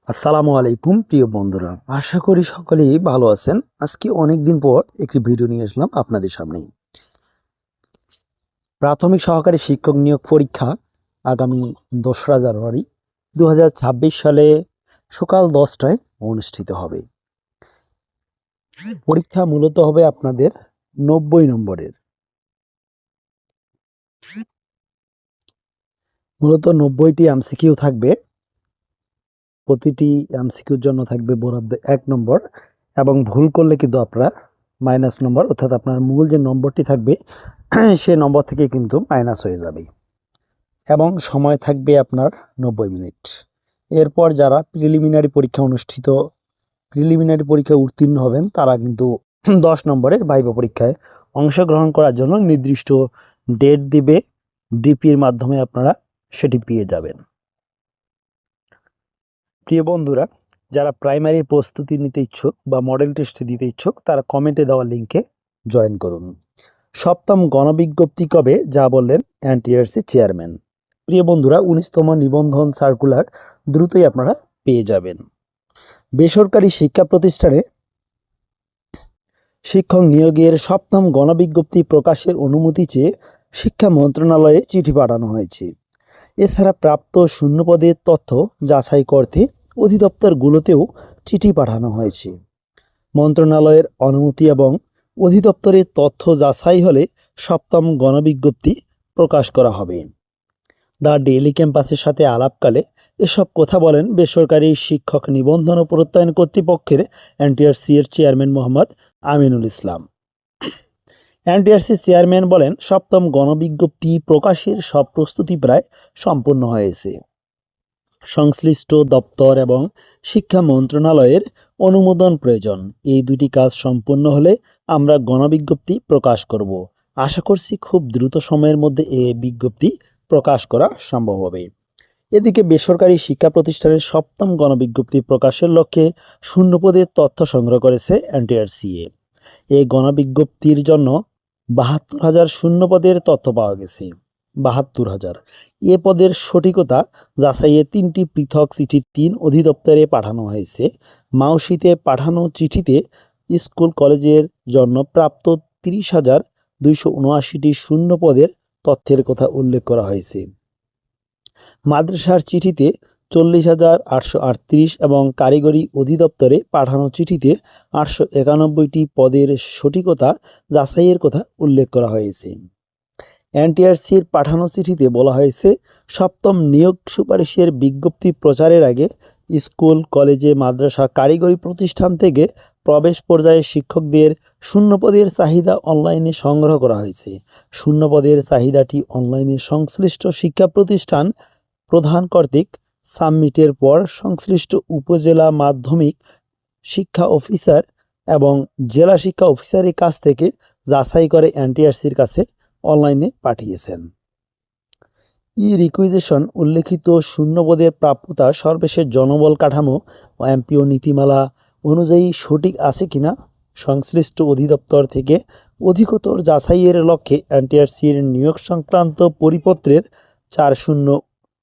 আসসালামু আলাইকুম প্রিয় বন্ধুরা, আশা করি সকলেই ভালো আছেন। আজকে অনেক দিন পর একটি ভিডিও নিয়ে আসলাম আপনাদের সামনে। প্রাথমিক সহকারী শিক্ষক নিয়োগ পরীক্ষা আগামী 2রা জানুয়ারি 2026 সালে সকাল 10টায় অনুষ্ঠিত হবে। পরীক্ষা মূলত হবে আপনাদের 90 নম্বরের। মূলত 90টি এমসিকিউ থাকবে। প্রতিটি এমসিকিউর জন্য থাকবে বরাদ্দ 1 নম্বর, এবং ভুল করলে কিন্তু আপনার মাইনাস নম্বর, অর্থাৎ আপনার মূল যে নম্বরটি থাকবে সে নম্বর থেকে কিন্তু মাইনাস হয়ে যাবে। এবং সময় থাকবে আপনার 90 মিনিট। এরপর যারা প্রিলিমিনারি পরীক্ষায় উত্তীর্ণ হবেন তারা কিন্তু 10 নম্বরের ভাইভা পরীক্ষায় অংশগ্রহণ করার জন্য নির্দিষ্ট ডেট দিবে। ডিপির মাধ্যমে আপনারা সেটি পেয়ে যাবেন। প্রিয় বন্ধুরা, যারা প্রাইমারির প্রস্তুতি নিতে ইচ্ছুক বা মডেল টেস্টে দিতে ইচ্ছুক তারা কমেন্টে দেওয়া লিঙ্কে জয়েন করুন। সপ্তম গণবিজ্ঞপ্তি কবে, যা বললেন এনটিআরসি চেয়ারম্যান। প্রিয় বন্ধুরা, 19তম নিবন্ধন সার্কুলার দ্রুতই আপনারা পেয়ে যাবেন। বেসরকারি শিক্ষা প্রতিষ্ঠানে শিক্ষক নিয়োগের সপ্তম গণবিজ্ঞপ্তি প্রকাশের অনুমতি চেয়ে শিক্ষা মন্ত্রণালয়ে চিঠি পাঠানো হয়েছে। এছাড়া প্রাপ্ত শূন্যপদের তথ্য যাচাই করতে অধিদপ্তরগুলোতেও চিঠি পাঠানো হয়েছে। মন্ত্রণালয়ের অনুমতি এবং অধিদপ্তরের তথ্য যাচাই হলে সপ্তম গণবিজ্ঞপ্তি প্রকাশ করা হবে। দ্য ডেইলি ক্যাম্পাসের সাথে আলাপকালে এসব কথা বলেন বেসরকারি শিক্ষক নিবন্ধন ও প্রত্যয়ন কর্তৃপক্ষের এনটিআরসি এর chairman Mohammad Aminul Islam. NTRC chairman বলেন, সপ্তম গণবিজ্ঞপ্তি প্রকাশের সব প্রস্তুতি প্রায় সম্পন্ন হয়েছে। সংশ্লিষ্ট দপ্তর এবং শিক্ষা মন্ত্রণালয়ের অনুমোদন প্রয়োজন। এই দুটি কাজ সম্পন্ন হলে আমরা গণবিজ্ঞপ্তি প্রকাশ করব। আশা করছি খুব দ্রুত সময়ের মধ্যে এই বিজ্ঞপ্তি প্রকাশ করা সম্ভব হবে। এদিকে বেসরকারি শিক্ষা প্রতিষ্ঠানের সপ্তম গণবিজ্ঞপ্তি প্রকাশের লক্ষ্যে শূন্যপদের তথ্য সংগ্রহ করেছে এনটিআরসিএ। এই গণবিজ্ঞপ্তির জন্য 72,000 শূন্যপদের তথ্য পাওয়া গেছে। 72,000 এ পদের সঠিকতা যাচাইয়ে 3টি পৃথক চিঠি 3 অধিদপ্তরে পাঠানো হয়েছে। মাউশিতে পাঠানো চিঠিতে স্কুল কলেজের জন্য প্রাপ্ত 30,279টি শূন্যপদের তথ্যের কথা উল্লেখ করা হয়েছে। মাদ্রাসার চিঠিতে 40,838 এবং কারিগরি অধিদপ্তরে পাঠানো চিঠিতে 891টি পদের সঠিকতা যাচাইয়ের কথা উল্লেখ করা হয়েছে। এনটিআরসির পাঠানো চিঠিতে বলা হয়েছে, সপ্তম নিয়োগ সুপারিশের বিজ্ঞপ্তি প্রচারের আগে স্কুল, কলেজে, মাদ্রাসা, কারিগরি প্রতিষ্ঠান থেকে প্রবেশ পর্যায়ে শিক্ষকদের শূন্যপদের চাহিদা অনলাইনে সংগ্রহ করা হয়েছে। শূন্যপদের চাহিদাটি অনলাইনে সংশ্লিষ্ট শিক্ষা প্রতিষ্ঠান প্রধান কর্তৃক সাবমিটের পর সংশ্লিষ্ট উপজেলা মাধ্যমিক শিক্ষা অফিসার এবং জেলা শিক্ষা অফিসারের কাছ থেকে যাচাই করে এনটিআরসির কাছে অনলাইনে পাঠিয়েছেন। রিকুইজিশন উল্লেখিত শূন্যপদের প্রাপ্যতা সর্বশেষ জনবল কাঠামো ও এমপিও নীতিমালা অনুযায়ী সঠিক আছে কিনা সংশ্লিষ্ট অধিদপ্তর থেকে অধিকতর যাচাইয়ের লক্ষ্যে এনটিআরসির নিয়োগ সংক্রান্ত পরিপত্রের 4.0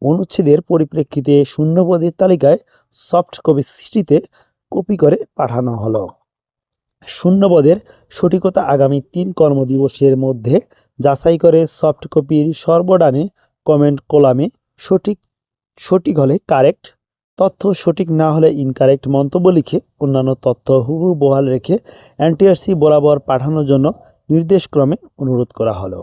অনুচ্ছেদের পরিপ্রেক্ষিতে শূন্যপদের তালিকায় সফট কপি চিঠিতে কপি করে পাঠানো হলো। শূন্যপদের সঠিকতা আগামী 3 কর্মদিবসের মধ্যে যাচাই করে সফট কপির সর্বডানে কমেন্ট কলামে সঠিক হলে কারেক্ট, তথ্য সঠিক না হলে ইনকারেক্ট মন্তব্য লিখে অন্যান্য তথ্য হুবহু বহাল রেখে এনটিআরসি বরাবর পাঠানোর জন্য নির্দেশক্রমে অনুরোধ করা হলো।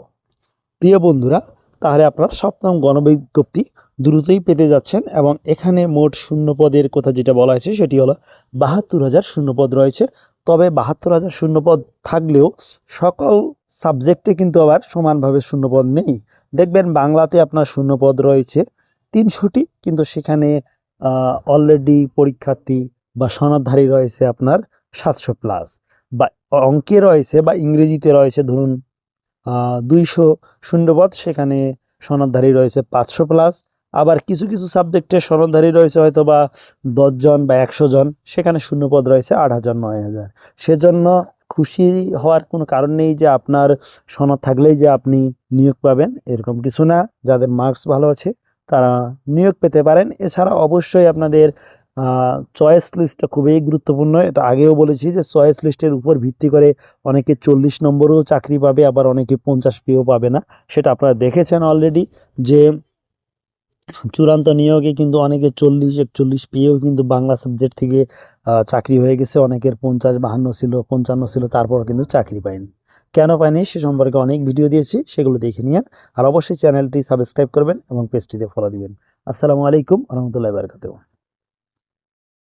প্রিয় বন্ধুরা, তাহলে আপনারা সপ্তম গণবিজ্ঞপ্তি দ্রুতই পেতে যাচ্ছেন, এবং এখানে মোট শূন্যপদের কথা যেটা বলা হয়েছে সেটি হলো 72,000 শূন্যপদ রয়েছে। তবে 72,000 শূন্যপদ থাকলেও সকল সাবজেক্টে কিন্তু আবার সমানভাবে শূন্যপদ নেই। দেখবেন বাংলাতে আপনার শূন্যপদ রয়েছে 300টি, কিন্তু সেখানে অলরেডি পরীক্ষার্থী বা সনদধারী রয়েছে আপনার 700+, বা অঙ্কে রয়েছে বা ইংরেজিতে রয়েছে ধরুন 200 শূন্যপদ, সেখানে সনদধারী রয়েছে 500+। আবার কিছু কিছু সাবজেক্টে সনদধারী রয়েছে হয়তো বা 10 জন বা 100 জন, সেখানে শূন্যপদ রয়েছে 8,000 9,000। সেজন্য খুশি হওয়ার কোনো কারণ নেই যে আপনার সনদ থাকলেই যে আপনি নিয়োগ পাবেন, এরকম কিছু না। যাদের মার্কস ভালো আছে তারা নিয়োগ পেতে পারেন। এছাড়া অবশ্যই আপনাদের চয়েস লিস্টটা খুবই গুরুত্বপূর্ণ। এটা আগেও বলেছি যে চয়েস লিস্টের উপর ভিত্তি করে অনেকে 40 নম্বরও চাকরি পাবে, আবার অনেকে 50 পেয়েও পাবে না। সেটা আপনারা দেখেছেন অলরেডি যে চূড়ান্ত নিয়োগে কিন্তু অনেকে 40-41 পেয়েও কিন্তু বাংলা সাবজেক্ট থেকে চাকরি হয়ে গেছে। অনেকের 50-52 ছিল, 55 ছিল, তারপর কিন্তু চাকরি পায়নি। কেন পায়নি সে সম্পর্কে অনেক ভিডিও দিয়েছি, সেগুলো দেখে নিন। আর অবশ্যই চ্যানেলটি সাবস্ক্রাইব করবেন এবং পেজটিতে ফলো দিবেন। আসসালামু আলাইকুম ওয়া রাহমাতুল্লাহি ওয়া বারাকাতুহু।